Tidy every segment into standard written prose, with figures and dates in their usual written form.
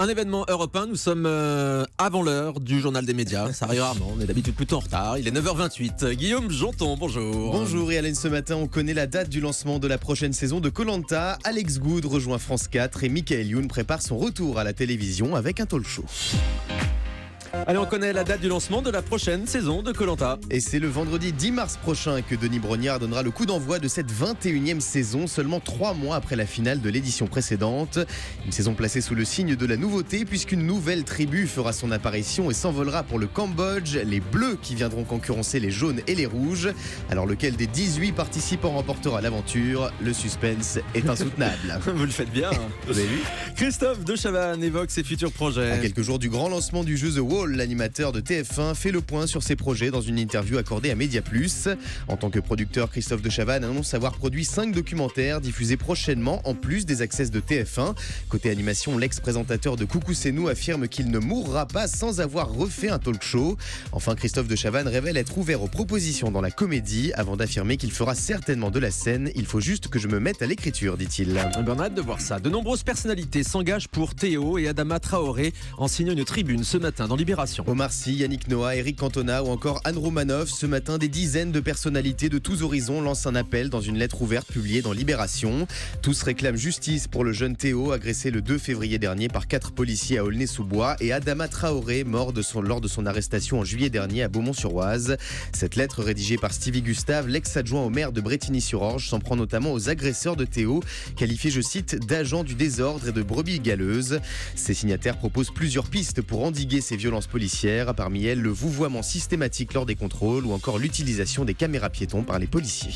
Un événement européen, nous sommes avant l'heure du journal des médias. Ça arrive rarement, on est d'habitude plutôt en retard. Il est 9h28. Guillaume Jonton, bonjour. Bonjour et Alain, ce matin on connaît la date du lancement de la prochaine saison de Koh-Lanta. Alex Good rejoint France 4 et Michael Youn prépare son retour à la télévision avec un talk show. Allez, on connaît la date du lancement de la prochaine saison de Koh-Lanta. Et c'est le vendredi 10 mars prochain que Denis Brognard donnera le coup d'envoi de cette 21e saison, seulement 3 mois après la finale de l'édition précédente. Une saison placée sous le signe de la nouveauté puisqu'une nouvelle tribu fera son apparition et s'envolera pour le Cambodge, les Bleus qui viendront concurrencer les Jaunes et les Rouges. Alors lequel des 18 participants remportera l'aventure? Le suspense est insoutenable. Vous le faites bien. Vous avez vu? Christophe de Chavannes évoque ses futurs projets. À quelques jours du grand lancement du jeu The Wall, l'animateur de TF1 fait le point sur ses projets dans une interview accordée à Média Plus. En tant que producteur, Christophe de Chavannes annonce avoir produit 5 documentaires diffusés prochainement en plus des access de TF1. Côté animation, l'ex-présentateur de Coucou c'est nous affirme qu'il ne mourra pas sans avoir refait un talk show. Enfin, Christophe de Chavannes révèle être ouvert aux propositions dans la comédie avant d'affirmer qu'il fera certainement de la scène. Il faut juste que je me mette à l'écriture, dit-il. On a hâte de voir ça. De nombreuses personnalités s'engagent pour Théo et Adama Traoré en signant une tribune ce matin dans Libération. Omar Sy, Yannick Noah, Eric Cantona ou encore Anne Romanoff. Ce matin, des dizaines de personnalités de tous horizons lancent un appel dans une lettre ouverte publiée dans Libération. Tous réclament justice pour le jeune Théo, agressé le 2 février dernier par 4 policiers à Aulnay-sous-Bois, et Adama Traoré, mort lors de son arrestation en juillet dernier à Beaumont-sur-Oise. Cette lettre, rédigée par Stevie Gustave, l'ex-adjoint au maire de Brétigny-sur-Orge, s'en prend notamment aux agresseurs de Théo, qualifiés, je cite, d'agents du désordre et de brebis galeuses. Ces signataires proposent plusieurs pistes pour endiguer ces violences policières, parmi elles le vouvoiement systématique lors des contrôles ou encore l'utilisation des caméras piétons par les policiers.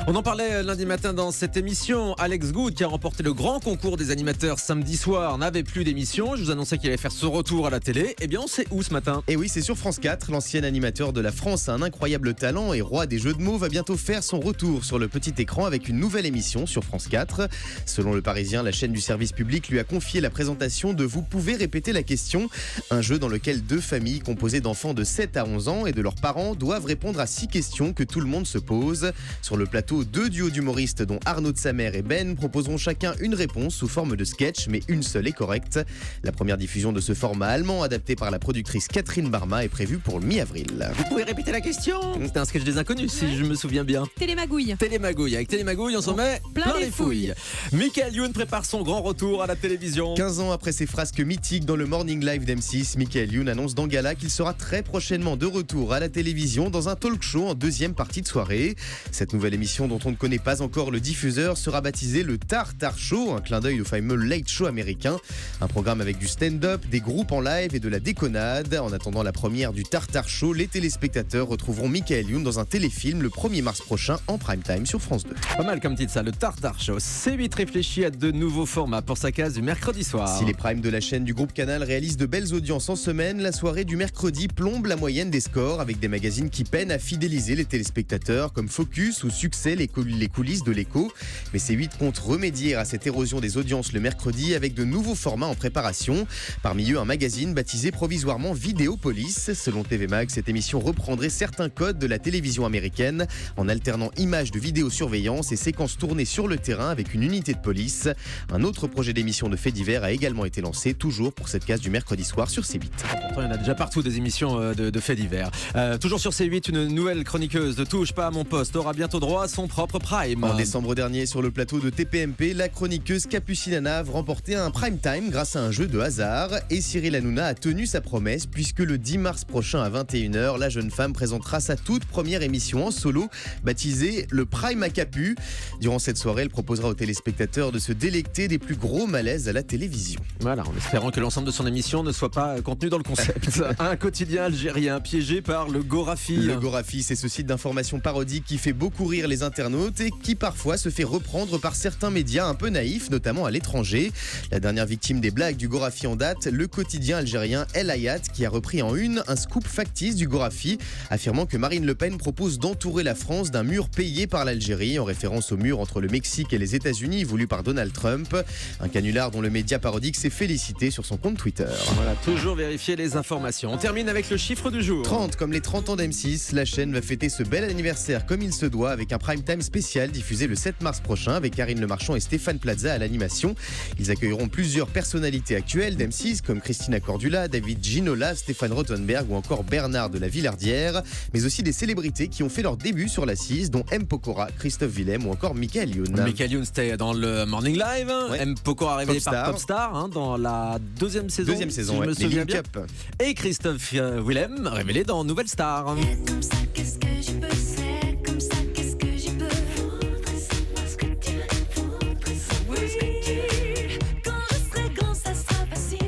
On en parlait lundi matin dans cette émission. Alex Good, qui a remporté le grand concours des animateurs samedi soir, n'avait plus d'émission. Je vous annonçais qu'il allait faire son retour à la télé. Eh bien, on sait où ce matin? Et oui, c'est sur France 4. L'ancien animateur de La France a un incroyable talent et roi des jeux de mots va bientôt faire son retour sur le petit écran avec une nouvelle émission sur France 4. Selon Le Parisien, la chaîne du service public lui a confié la présentation de Vous pouvez répéter la question, un jeu dans lequel 2 familles composées d'enfants de 7 à 11 ans et de leurs parents doivent répondre à 6 questions que tout le monde se pose. Sur le plateau, 2 duos d'humoristes dont Arnaud de Samer et Ben proposeront chacun une réponse sous forme de sketch, mais une seule est correcte. La première diffusion de ce format allemand adapté par la productrice Catherine Barma est prévue pour le mi-avril. Vous pouvez répéter la question? C'était un sketch des inconnus, si je me souviens bien. Télémagouille. Télémagouille. Avec Télémagouille, on s'en met plein les fouilles. Michael Youn prépare son grand retour à la télévision. 15 ans après ses frasques mythiques dans le Morning Live d'M6, Michael Youn annonce dans Gala qu'il sera très prochainement de retour à la télévision dans un talk show en deuxième partie de soirée. Cette nouvelle émission, dont on ne connaît pas encore le diffuseur, sera baptisée le Tartar Show, un clin d'œil au fameux Late Show américain. Un programme avec du stand-up, des groupes en live et de la déconnade. En attendant la première du Tartar Show, les téléspectateurs retrouveront Michael Youn dans un téléfilm le 1er mars prochain en prime time sur France 2. Pas mal comme titre ça, le Tartar Show. C8 réfléchit à de nouveaux formats pour sa case du mercredi soir. Si les primes de la chaîne du groupe Canal réalisent de belles audiences en semaine, la soirée du mercredi plombe la moyenne des scores avec des magazines qui peinent à fidéliser les téléspectateurs comme Focus ou Succès, les coulisses de l'écho. Mais C8 compte remédier à cette érosion des audiences le mercredi avec de nouveaux formats en préparation. Parmi eux, un magazine baptisé provisoirement Vidéopolis. Selon TV Mag, cette émission reprendrait certains codes de la télévision américaine en alternant images de vidéosurveillance et séquences tournées sur le terrain avec une unité de police. Un autre projet d'émission de faits divers a également été lancé, toujours pour cette case du mercredi soir sur C8. Pourtant, il y en a déjà partout des émissions de faits divers. Toujours sur C8, une nouvelle chroniqueuse de Touche pas à mon poste aura bientôt droit à son propre prime. En décembre dernier, sur le plateau de TPMP, la chroniqueuse Capucine Anave remportait un prime time grâce à un jeu de hasard. Et Cyril Hanouna a tenu sa promesse puisque le 10 mars prochain à 21h, la jeune femme présentera sa toute première émission en solo, baptisée le Prime à Capu. Durant cette soirée, elle proposera aux téléspectateurs de se délecter des plus gros malaises à la télévision. Voilà, en espérant que l'ensemble de son émission ne soit pas contenu dans le concept. Un quotidien algérien piégé par le Gorafi. Le Gorafi, c'est ce site d'information parodique qui fait beaucoup rire les internautes et qui parfois se fait reprendre par certains médias un peu naïfs, notamment à l'étranger. La dernière victime des blagues du Gorafi en date, le quotidien algérien El Hayat, qui a repris en une un scoop factice du Gorafi, affirmant que Marine Le Pen propose d'entourer la France d'un mur payé par l'Algérie, en référence au mur entre le Mexique et les États-Unis voulu par Donald Trump. Un canular dont le média parodique s'est félicité sur son compte Twitter. Voilà, toujours vérifié. vérifier les informations. On termine avec le chiffre du jour. 30, comme les 30 ans d'M6, la chaîne va fêter ce bel anniversaire comme il se doit avec un prime time spécial diffusé le 7 mars prochain avec Karine Le Marchand et Stéphane Plaza à l'animation. Ils accueilleront plusieurs personnalités actuelles d'M6 comme Christina Cordula, David Ginola, Stéphane Rothenberg ou encore Bernard de la Villardière, mais aussi des célébrités qui ont fait leur début sur la 6, dont M. Pokora, Christophe Willem ou encore Michael Youn. Michael Youn, c'était dans le Morning Live. Ouais. M. Pokora révélé Popstar. par Popstar dans la deuxième saison. Deuxième saison, si je me les souviens Link bien. Up. Et Christophe Willem révélé dans Nouvelle Star. Comme ça, qu'est-ce que j'y peux, c'est comme ça, qu'est-ce que j'y peux. Faudrait savoir ce que tu veux, faudrait savoir ce que tu veux. Quand je serai grand, ça sera facile.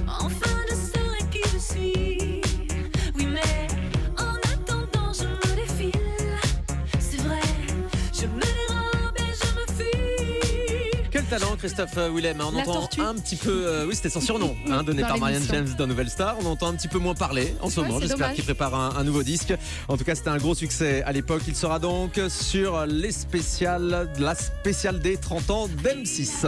Enfin, je saurai qui je suis. Oui, mais en attendant, je me défile. C'est vrai, je me dérobe et je me fuis. Quel talent, Christophe Willem. On La entend tortue. un petit peu. Oui, c'était son surnom, donné Dans par Marianne l'émission. James dans Nouvelle Star. On entend un petit peu moins parler en ce Ouais, moment. c'est J'espère dommage. qu'il prépare un nouveau disque. En tout cas, c'était un gros succès à l'époque. Il sera donc sur la spéciale des 30 ans d'M6.